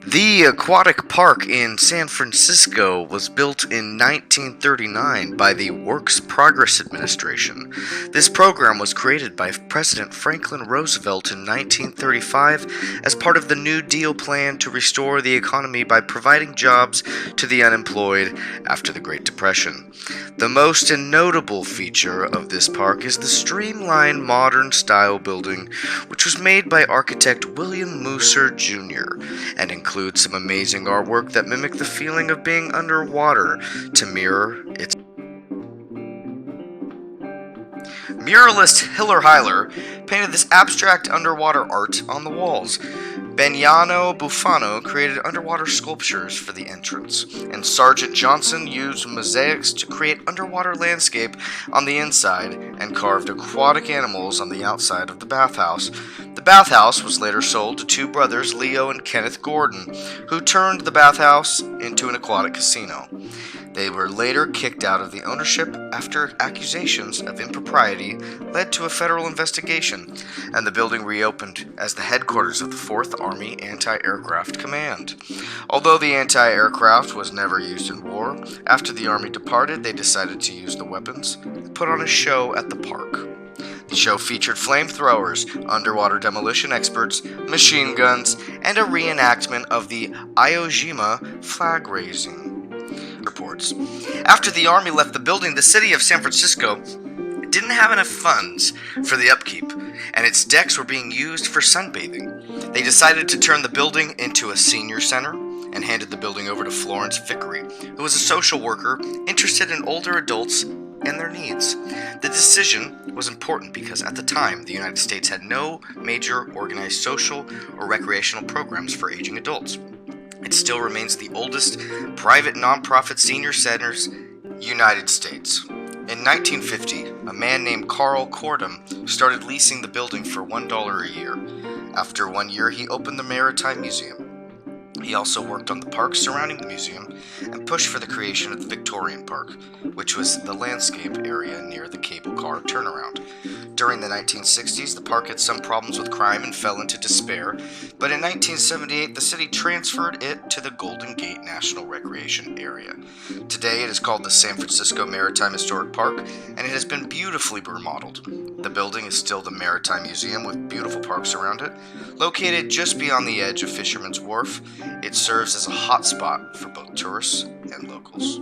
The Aquatic Park in San Francisco was built in 1939 by the Works Progress Administration. This program was created by President Franklin Roosevelt in 1935 as part of the New Deal plan to restore the economy by providing jobs to the unemployed after the Great Depression. The most notable feature of this park is the streamlined modern style building, which was made by architect William Mooser Jr. and includes some amazing artwork that mimic the feeling of being underwater to mirror its. Muralist Hiller Heiler painted this abstract underwater art on the walls. Beniano Bufano created underwater sculptures for the entrance, and Sergeant Johnson used mosaics to create underwater landscape on the inside and carved aquatic animals on the outside of the bathhouse. The bathhouse was later sold to two brothers, Leo and Kenneth Gordon, who turned the bathhouse into an aquatic casino. They were later kicked out of the ownership after accusations of impropriety led to a federal investigation, and the building reopened as the headquarters of the 4th Army Anti-Aircraft Command. Although the anti-aircraft was never used in war, after the Army departed, they decided to use the weapons and put on a show at the park. The show featured flamethrowers, underwater demolition experts, machine guns, and a reenactment of the Iwo Jima flag raising. Reports. After the Army left the building, the city of San Francisco didn't have enough funds for the upkeep, and its decks were being used for sunbathing. They decided to turn the building into a senior center and handed the building over to Florence Vickery, who was a social worker interested in older adults and their needs. The decision was important because at the time, the United States had no major organized social or recreational programs for aging adults. It still remains the oldest private nonprofit senior centers in the United States. In 1950, a man named Carl Cordum started leasing the building for $1 a year. After 1 year, he opened the Maritime Museum. He also worked on the parks surrounding the museum and pushed for the creation of the Victorian Park, which was the landscape area near the cable car turnaround. During the 1960s, the park had some problems with crime and fell into despair, but in 1978, the city transferred it to the Golden Gate National Recreation Area. Today, it is called the San Francisco Maritime Historic Park, and it has been beautifully remodeled. The building is still the Maritime Museum with beautiful parks around it. Located just beyond the edge of Fisherman's Wharf, it serves as a hotspot for both tourists and locals.